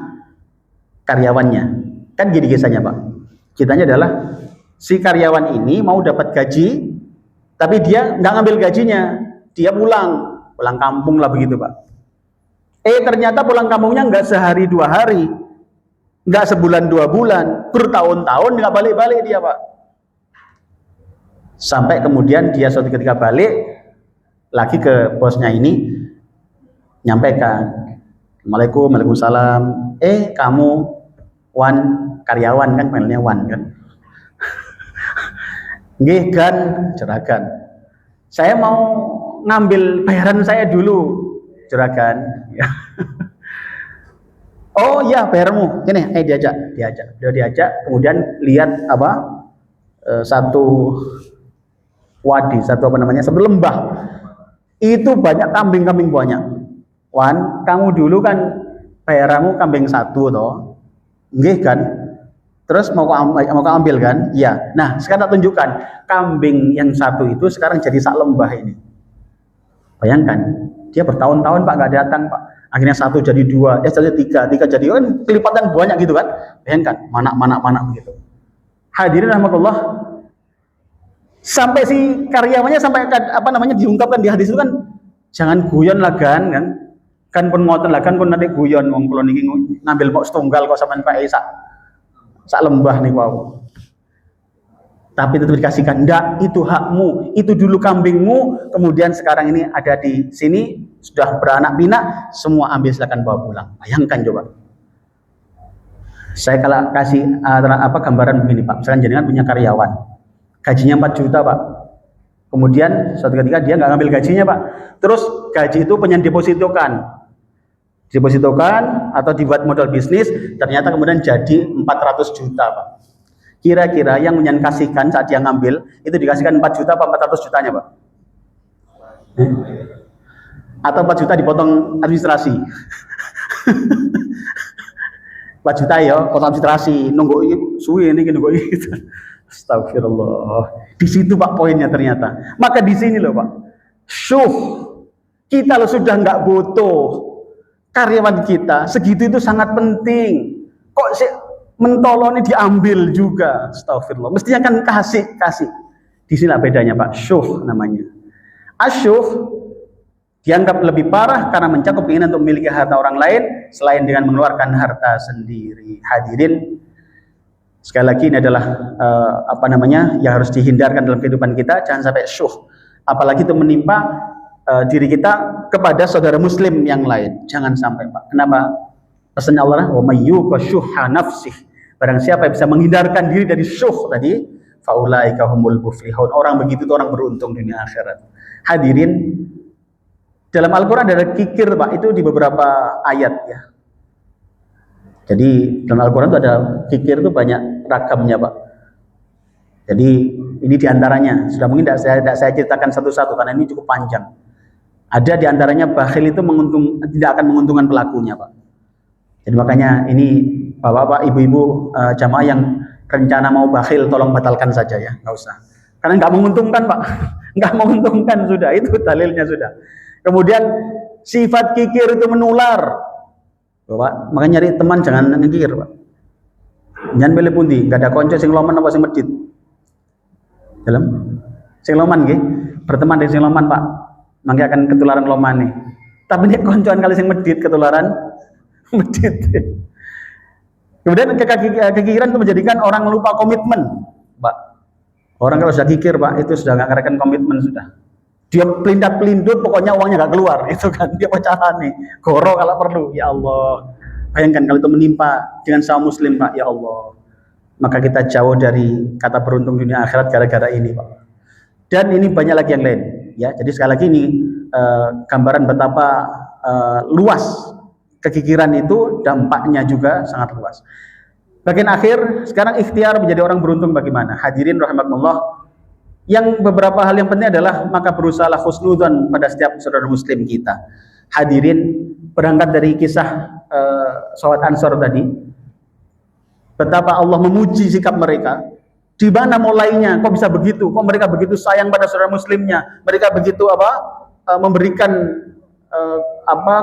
karyawannya. Kan gini kisahnya Pak. Ceritanya adalah si karyawan ini mau dapat gaji, tapi dia nggak ngambil gajinya, dia pulang kampung lah begitu Pak. Ternyata pulang kampungnya nggak sehari 2 hari, nggak sebulan 2 bulan, bertahun-tahun nggak balik-balik dia Pak. Sampai kemudian dia suatu ketika balik lagi ke bosnya ini, nyampaikan, Assalamualaikum, Waalaikumsalam. Kamu Wan, karyawan kan panggilnya Wan kan. Nggih kan, juragan. Saya mau ngambil bayaran saya dulu, juragan. Oh iya, bayarmu. Ini, diajak. Dia diajak, kemudian lihat apa? Satu wadi, satu lembah. Itu banyak kambing-kambing banyak. Wan, kamu dulu kan bayaranmu kambing 1 toh. Nggih kan? Terus mau ambil kan? Iya. Nah, sekarang tak tunjukkan kambing yang 1 itu sekarang jadi sak lembah ini. Bayangkan, dia bertahun-tahun Pak nggak datang Pak. Akhirnya 1 jadi 2, jadi 3 jadi kan kelipatan banyak gitu kan? Bayangkan, mana begitu. Hadirin rahmatullah. Sampai si karyawannya sampai diungkapkan di hadis itu kan, jangan guyon lah kan pun ngoten lah kan pun nanti guyon wong kula niki ngambil mok setunggal kok sampean Pak sak lembah nih wow. Tapi tetap dikasihkan, enggak, itu hakmu, itu dulu kambingmu, kemudian sekarang ini ada di sini sudah beranak pinak, semua ambil silakan bawa pulang. Bayangkan coba. Saya kalau kasih gambaran begini Pak, misalkan jenengan punya karyawan, gajinya 4 juta Pak. Kemudian suatu ketika dia nggak ngambil gajinya Pak. Terus gaji itu depositokan atau dibuat modal bisnis, ternyata kemudian jadi 400 juta Pak. Kira-kira yang kasihkan saat dia ngambil itu dikasihkan 4 juta apa 400 jutanya Pak? Atau 4 juta dipotong administrasi? 4 juta ya potong administrasi, nunggu suwi ini nunggu itu. Astagfirullah. Di situ Pak poinnya ternyata. Maka di sini loh Pak. Syuh. Kita loh sudah nggak butuh karyawan kita, segitu itu sangat penting. Kok sih mentoloni diambil juga? Astagfirullah. Mestinya kan kasih. Di sini bedanya Pak. Syuh namanya. Asyuh dianggap lebih parah karena mencakup keinginan untuk memiliki harta orang lain selain dengan mengeluarkan harta sendiri. Hadirin, sekali lagi ini adalah yang harus dihindarkan dalam kehidupan kita. Jangan sampai syuh, apalagi itu menimpa diri kita kepada saudara muslim yang lain. Jangan sampai Pak. Kenapa? Pesannya Allah, wa may yuqa syuhha nafsih. Barang siapa yang bisa menghindarkan diri dari syuh tadi, faulaika humul muflihun. Orang begitu itu orang beruntung dunia akhirat. Hadirin, Dalam Al-Quran ada kikir Pak, itu di beberapa ayat ya. Jadi dalam Al-Quran itu ada kikir itu banyak ragamnya Pak. Jadi ini diantaranya, sudah mungkin tidak saya ceritakan satu-satu karena ini cukup panjang. Ada diantaranya bakhil itu tidak akan menguntungkan pelakunya Pak. Jadi makanya ini bapak-bapak, ibu-ibu jamaah yang rencana mau bakhil tolong batalkan saja ya, nggak usah. Karena nggak menguntungkan Pak, nggak menguntungkan sudah, itu dalilnya sudah. Kemudian sifat kikir itu menular. Bapak, makanya nyari teman jangan ngikir Pak. Jangan pilih pundi, nggak ada konco sing loman apa sing medit. Dalam sing loman nggih, berteman dengan sing loman Pak. Mangke akan ketularan loman nih. Tapi nek koncoan kali sing medit ketularan medit. Kemudian kekikiran itu menjadikan orang lupa komitmen, Pak. Orang kalau sudah kikir Pak, itu sudah nggak ngerasakan komitmen sudah. Dia pelindat-pelindut, pokoknya uangnya nggak keluar, itu kan dia pecahan nih, goro kalau perlu, ya Allah. Bayangkan kalau itu menimpa dengan sama muslim Pak, ya Allah. Maka kita jauh dari kata beruntung dunia akhirat gara-gara ini Pak. Dan ini banyak lagi yang lain, ya. Jadi sekali lagi ini gambaran betapa luas kekikiran itu, dampaknya juga sangat luas. Bagian akhir, sekarang ikhtiar menjadi orang beruntung bagaimana? Hadirin rahimakumullah. Yang beberapa hal yang penting adalah maka berusahalah husnudzon pada setiap saudara muslim kita. Hadirin, berangkat dari kisah sahabat Ansor tadi, betapa Allah memuji sikap mereka. Di mana mulainya? Kok bisa begitu? Kok mereka begitu sayang pada saudara muslimnya? Mereka begitu memberikan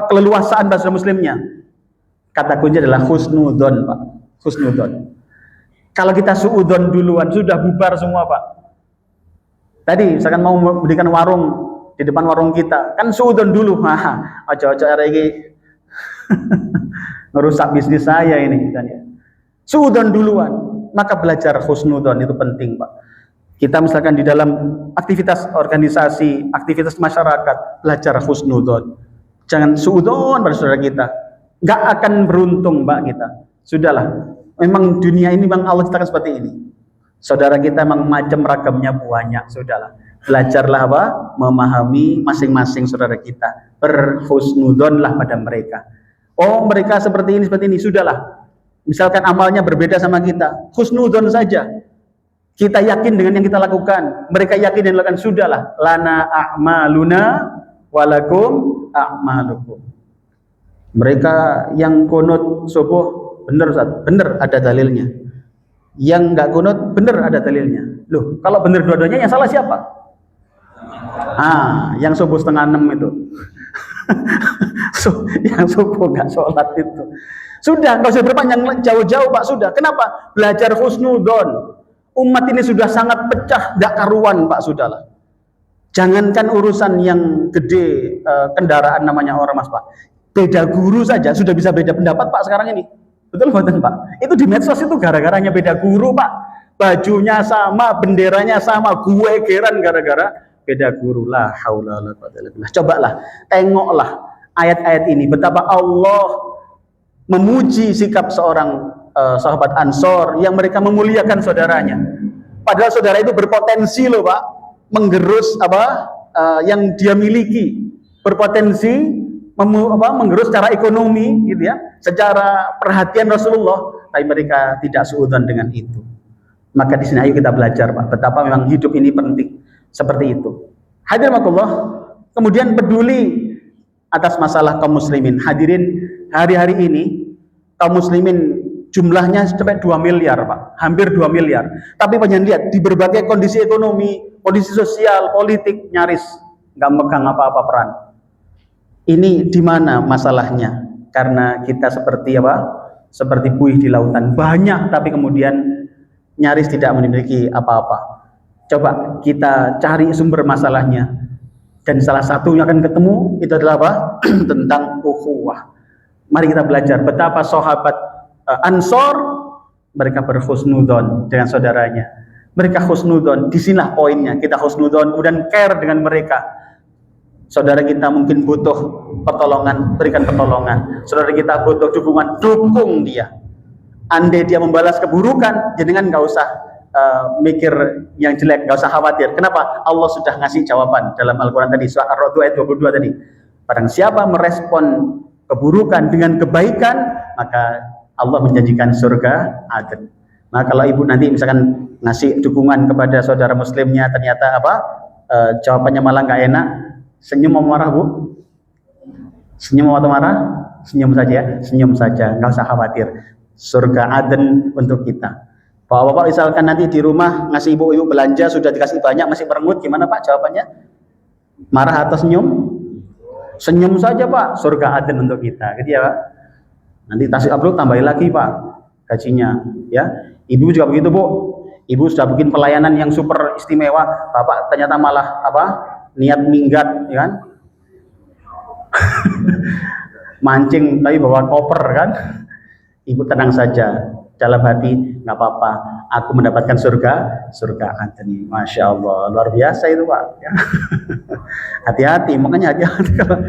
keleluasaan pada saudara muslimnya. Kata kunci adalah husnudzon, Pak. Husnudzon. Kalau kita suudzon duluan, sudah bubar semua Pak. Tadi misalkan mau mendirikan warung di depan warung kita, kan suudzon dulu. Ojo-ojo ini ngerusak bisnis saya ini kan ya. Suudzon duluan, maka belajar husnudzon itu penting Pak. Kita misalkan di dalam aktivitas organisasi, aktivitas masyarakat, belajar husnudzon. Jangan suudzon pada saudara kita. Nggak akan beruntung Mbak kita. Sudahlah, memang dunia ini memang Allah ciptakan seperti ini. Saudara kita memang macam ragamnya banyak, sudahlah. Belajarlah memahami masing-masing saudara kita. Berhusnudzonlah pada mereka. Oh, mereka seperti ini, sudahlah. Misalkan amalnya berbeda sama kita, husnudzon saja. Kita yakin dengan yang kita lakukan, mereka yakin dan lakukan, sudahlah. Lana a'maluna walakum a'malukum. Mereka yang kunut subuh, benar Ustaz, benar ada dalilnya. Yang nggak kunut, benar ada dalilnya. Loh, kalau benar dua-duanya yang salah siapa? Yang subuh 5:30 itu. Yang subuh nggak sholat itu. Sudah, nggak usah berpanjang jauh-jauh Pak, sudah. Kenapa? Belajar husnudzon. Umat ini sudah sangat pecah, nggak karuan Pak, sudahlah. Jangankan urusan yang gede, kendaraan namanya orang Mas Pak. Beda guru saja sudah bisa beda pendapat Pak sekarang ini. Betul betul Pak. Itu di medsos itu gara-garanya beda guru Pak. Bajunya sama, benderanya sama, gue geran gara-gara beda guru. La haula wala quwwata illa billah. Cobalah, tengoklah ayat-ayat ini betapa Allah memuji sikap seorang sahabat Ansor yang mereka memuliakan saudaranya. Padahal saudara itu berpotensi loh Pak, menggerus yang dia miliki, berpotensi menggerus secara ekonomi gitu ya, secara perhatian Rasulullah, tapi mereka tidak suudzon dengan itu. Maka di sini ayo kita belajar Pak, betapa memang hidup ini penting seperti itu. Hadirin rahimakumullah, kemudian peduli atas masalah kaum muslimin. Hadirin, hari-hari ini kaum muslimin jumlahnya sampai 2 miliar Pak, hampir 2 miliar. Tapi pengen lihat di berbagai kondisi ekonomi, kondisi sosial, politik, nyaris nggak megang apa-apa peran. Ini di mana masalahnya? Karena kita seperti seperti buih di lautan, banyak tapi kemudian nyaris tidak memiliki apa-apa. Coba kita cari sumber masalahnya, dan salah satunya akan ketemu itu adalah tentang ukhuwah. Mari kita belajar betapa sahabat Ansor mereka berhusnudzon dengan saudaranya. Mereka husnudzon, disinilah poinnya. Kita husnudzon dan care dengan mereka. Saudara kita mungkin butuh pertolongan, berikan pertolongan. Saudara kita butuh dukungan, dukung dia. Andai dia membalas keburukan, jenengan nggak usah mikir yang jelek, nggak usah khawatir. Kenapa? Allah sudah ngasih jawaban dalam Al-Quran tadi, surah Ar-Ra'd ayat 22 tadi. Barang siapa merespon keburukan dengan kebaikan, maka Allah menjanjikan surga Aden. Nah, kalau ibu nanti misalkan ngasih dukungan kepada saudara muslimnya, ternyata jawabannya malah nggak enak, senyum mau marah bu? Senyum atau marah? Senyum saja, senyum saja, nggak usah khawatir. Surga Aden untuk kita. Bapak-bapak misalkan nanti di rumah ngasih ibu-ibu belanja sudah dikasih banyak masih merengut, gimana Pak jawabannya? Marah atau senyum? Senyum saja Pak, surga Aden untuk kita, gitu ya Pak. Nanti tasik upload tambahin lagi Pak gajinya, ya. Ibu juga begitu Bu. Ibu sudah bikin pelayanan yang super istimewa, Bapak ternyata malah niat minggat, ya kan? Mancing tapi bawa koper kan? Ibu tenang saja, dalam hati nggak apa-apa. Aku mendapatkan surga Aden. Masya Allah, luar biasa itu Pak. Ya. Hati-hati, makanya hati-hati kalau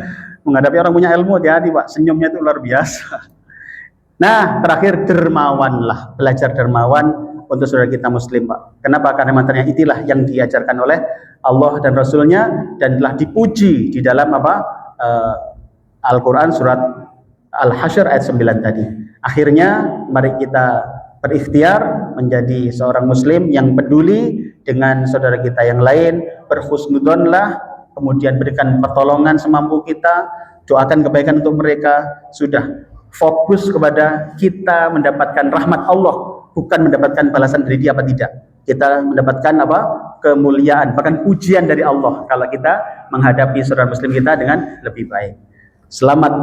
menghadapi orang punya ilmu, hati-hati Pak. Senyumnya itu luar biasa. Nah, terakhir dermawanlah, belajar dermawan untuk saudara kita muslim Pak. Kenapa? Karena materinya itulah yang diajarkan oleh Allah dan Rasulnya dan telah dipuji di dalam Al-Quran surat Al-Hasyr ayat 9 tadi. Akhirnya mari kita berikhtiar menjadi seorang muslim yang peduli dengan saudara kita yang lain, berhusnudonlah, kemudian berikan pertolongan semampu kita, doakan kebaikan untuk mereka, sudah fokus kepada kita mendapatkan rahmat Allah, bukan mendapatkan balasan dari Dia apa tidak. Kita mendapatkan kemuliaan, bahkan pujian dari Allah kalau kita menghadapi saudara muslim kita dengan lebih baik. Selamat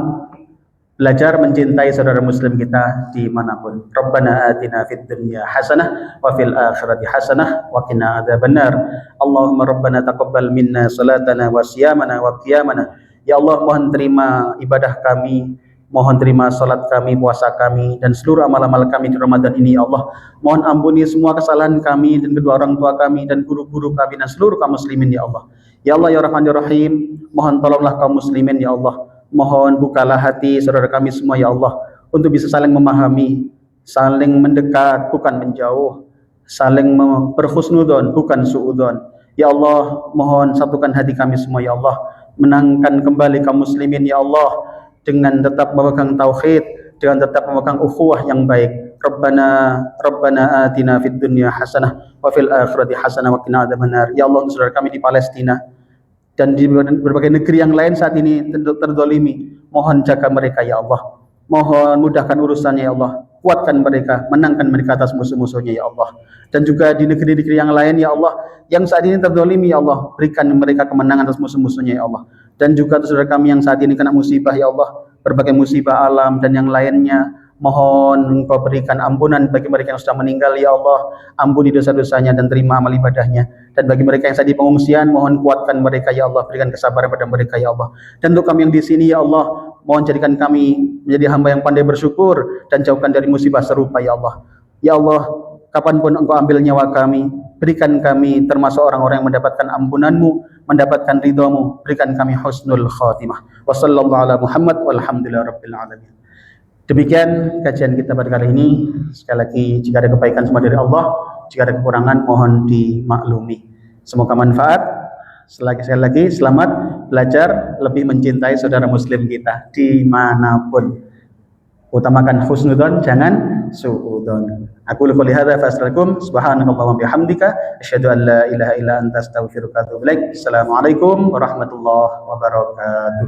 belajar mencintai saudara muslim kita dimanapun. Rabbana atina fid dunya hasanah wa fil akhirati hasanah wa qina adzabannar. Allahumma rabbana taqabbal minna salatana wa siyamana wa qiyamana. Ya Allah, mohon terima ibadah kami, mohon terima salat kami, puasa kami, dan seluruh amal-amal kami di Ramadan ini, ya Allah. Mohon ampuni semua kesalahan kami dan kedua orang tua kami dan guru-guru kami dan seluruh kaum muslimin, ya Allah. Ya Allah, ya Rahman, ya Rahim, mohon tolonglah kaum muslimin, ya Allah. Mohon bukalah hati saudara kami semua, ya Allah, untuk bisa saling memahami, saling mendekat, bukan menjauh, saling berhusnudon, bukan suudon. Ya Allah, mohon satukan hati kami semua, ya Allah. Menangkan kembali kaum muslimin, ya Allah, dengan tetap memegang tauhid, dengan tetap memegang ukhuwah yang baik. Rabbana atina fid dunya hasanah wa fil akhirati hasanah wa qina adzabannar. Ya Allah, saudara kami di Palestina dan di berbagai negeri yang lain saat ini terdolimi, mohon jaga mereka, ya Allah. Mohon mudahkan urusannya, ya Allah. Kuatkan mereka, menangkan mereka atas musuh-musuhnya, ya Allah. Dan juga di negeri-negeri yang lain, ya Allah, yang saat ini terdolimi, ya Allah, berikan mereka kemenangan atas musuh-musuhnya, ya Allah. Dan juga saudara kami yang saat ini kena musibah, ya Allah, berbagai musibah alam dan yang lainnya, mohon Engkau berikan ampunan bagi mereka yang sudah meninggal, ya Allah. Ampuni dosa-dosanya dan terima amal ibadahnya. Dan bagi mereka yang saat di pengungsian, mohon kuatkan mereka, ya Allah. Berikan kesabaran pada mereka, ya Allah. Dan untuk kami yang di sini, ya Allah, mohon jadikan kami menjadi hamba yang pandai bersyukur dan jauhkan dari musibah serupa, ya Allah. Ya Allah, kapanpun Engkau ambil nyawa kami, berikan kami termasuk orang-orang yang mendapatkan ampunan-Mu, mendapatkan ridha-Mu. Berikan kami husnul khatimah. Wa sallallahu ala Muhammad walhamdulillahi rabbil alamin. Demikian kajian kita pada kali ini. Sekali lagi, jika ada kebaikan semua dari Allah, jika ada kekurangan mohon dimaklumi. Semoga manfaat. Sekali lagi, selamat belajar lebih mencintai saudara muslim kita dimanapun. Utamakan husnudon, jangan suudon. Aku qouli hadza fa astaghfirukum subhanakallahumma bihamdika asyhadu an la ilaha illa anta astaghfiruka wa atubu ilaik. Assalamualaikum warahmatullahi wabarakatuh.